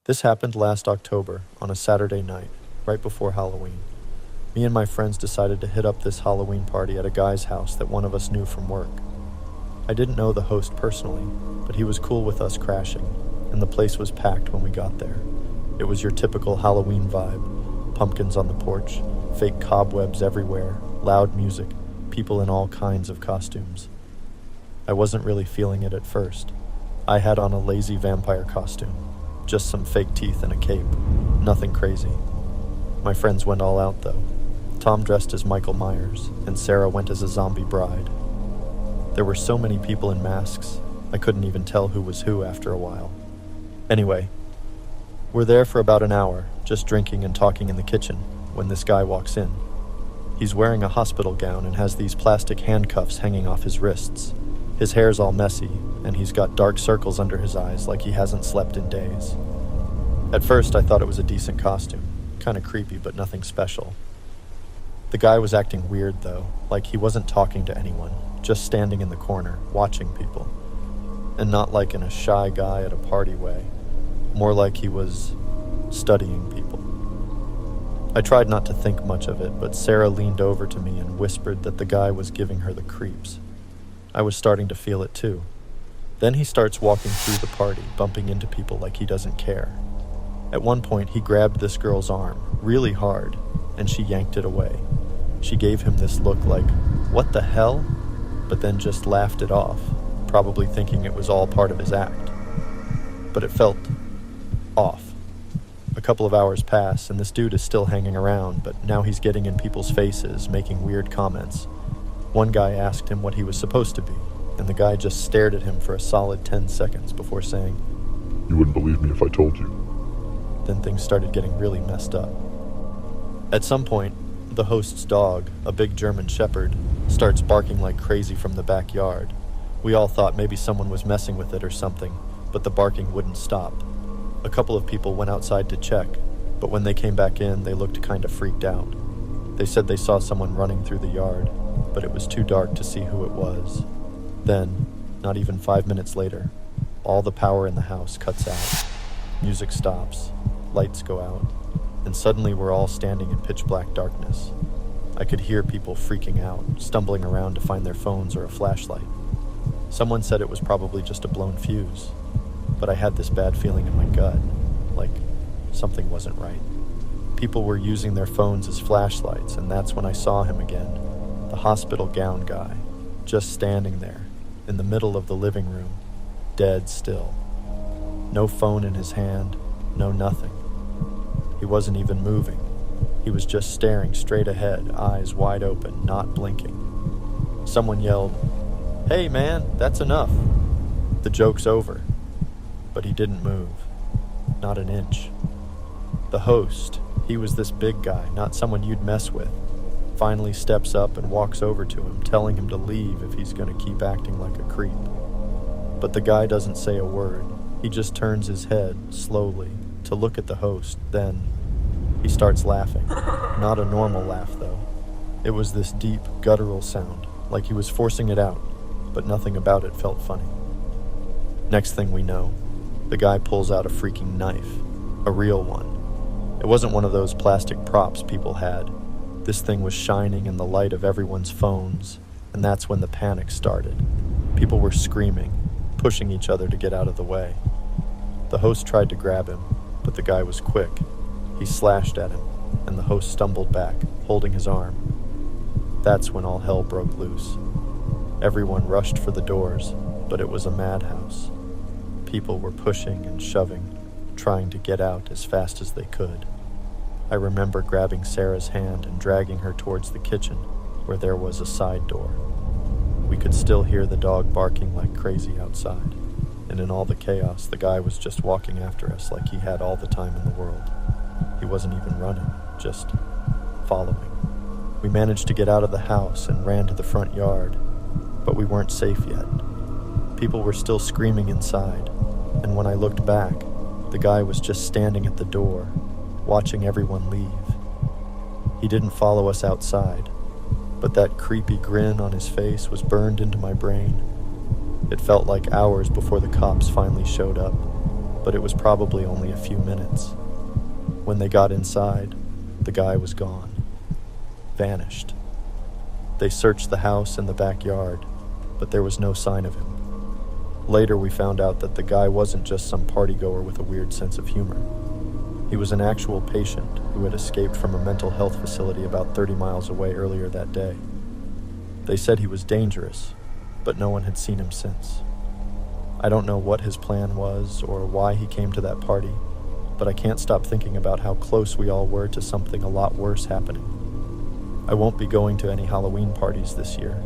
This happened last October on a Saturday night, right before Halloween. Me and my friends decided to hit up this Halloween party at a guy's house that one of us knew from work. I didn't know the host personally, but he was cool with us crashing, and the place was packed when we got there. It was your typical Halloween vibe: pumpkins on the porch, fake cobwebs everywhere, loud music, people in all kinds of costumes. I wasn't really feeling it at first. I had on a lazy vampire costume, just some fake teeth and a cape, nothing crazy. My friends went all out though. Tom dressed as Michael Myers, and Sarah went as a zombie bride. There were so many people in masks, I couldn't even tell who was who after a while. Anyway, we're there for about an hour, just drinking and talking in the kitchen, when this guy walks in. He's wearing a hospital gown and has these plastic handcuffs hanging off his wrists. His hair's all messy, and he's got dark circles under his eyes like he hasn't slept in days. At first, I thought it was a decent costume, kind of creepy but nothing special. The guy was acting weird though, like he wasn't talking to anyone, just standing in the corner, watching people. And not like in a shy guy at a party way, more like he was studying people. I tried not to think much of it, but Sarah leaned over to me and whispered that the guy was giving her the creeps. I was starting to feel it too. Then he starts walking through the party, bumping into people like he doesn't care. At one point, he grabbed this girl's arm, really hard, and she yanked it away. She gave him this look like, "What the hell?" but then just laughed it off, probably thinking it was all part of his act. But it felt off. A couple of hours pass, and this dude is still hanging around, but now he's getting in people's faces, making weird comments. One guy asked him what he was supposed to be, and the guy just stared at him for a solid 10 seconds before saying, "You wouldn't believe me if I told you." Then things started getting really messed up. At some point, the host's dog, a big German shepherd, starts barking like crazy from the backyard. We all thought maybe someone was messing with it or something, but the barking wouldn't stop. A couple of people went outside to check, but when they came back in, they looked kind of freaked out. They said they saw someone running through the yard, but it was too dark to see who it was. Then, not even 5 minutes later, all the power in the house cuts out. Music stops, lights go out, and suddenly we're all standing in pitch black darkness. I could hear people freaking out, stumbling around to find their phones or a flashlight. Someone said it was probably just a blown fuse, but I had this bad feeling in my gut, like something wasn't right. People were using their phones as flashlights, and that's when I saw him again, the hospital gown guy, just standing there, in the middle of the living room, dead still. No phone in his hand, no nothing. He wasn't even moving. He was just staring straight ahead, eyes wide open, not blinking. Someone yelled, "Hey man, that's enough. The joke's over." But he didn't move. Not an inch. The host, he was this big guy, not someone you'd mess with, finally steps up and walks over to him, telling him to leave if he's going to keep acting like a creep. But the guy doesn't say a word. He just turns his head, slowly, to look at the host, then he starts laughing. Not a normal laugh, though. It was this deep, guttural sound, like he was forcing it out, but nothing about it felt funny. Next thing we know, the guy pulls out a freaking knife, a real one. It wasn't one of those plastic props people had. This thing was shining in the light of everyone's phones, and that's when the panic started. People were screaming, pushing each other to get out of the way. The host tried to grab him, but the guy was quick. He slashed at him, and the host stumbled back, holding his arm. That's when all hell broke loose. Everyone rushed for the doors, but it was a madhouse. People were pushing and shoving, trying to get out as fast as they could. I remember grabbing Sarah's hand and dragging her towards the kitchen, where there was a side door. We could still hear the dog barking like crazy outside, and in all the chaos, the guy was just walking after us like he had all the time in the world. He wasn't even running, just following. We managed to get out of the house and ran to the front yard, but we weren't safe yet. People were still screaming inside, and when I looked back, the guy was just standing at the door, watching everyone leave. He didn't follow us outside, but that creepy grin on his face was burned into my brain. It felt like hours before the cops finally showed up. but it was probably only a few minutes. When they got inside, the guy was gone. Vanished. They searched the house and the backyard, but there was no sign of him. Later, we found out that the guy wasn't just some partygoer with a weird sense of humor. He was an actual patient who had escaped from a mental health facility about 30 miles away earlier that day. They said he was dangerous, but no one had seen him since. I don't know what his plan was or why he came to that party, but I can't stop thinking about how close we all were to something a lot worse happening. I won't be going to any Halloween parties this year,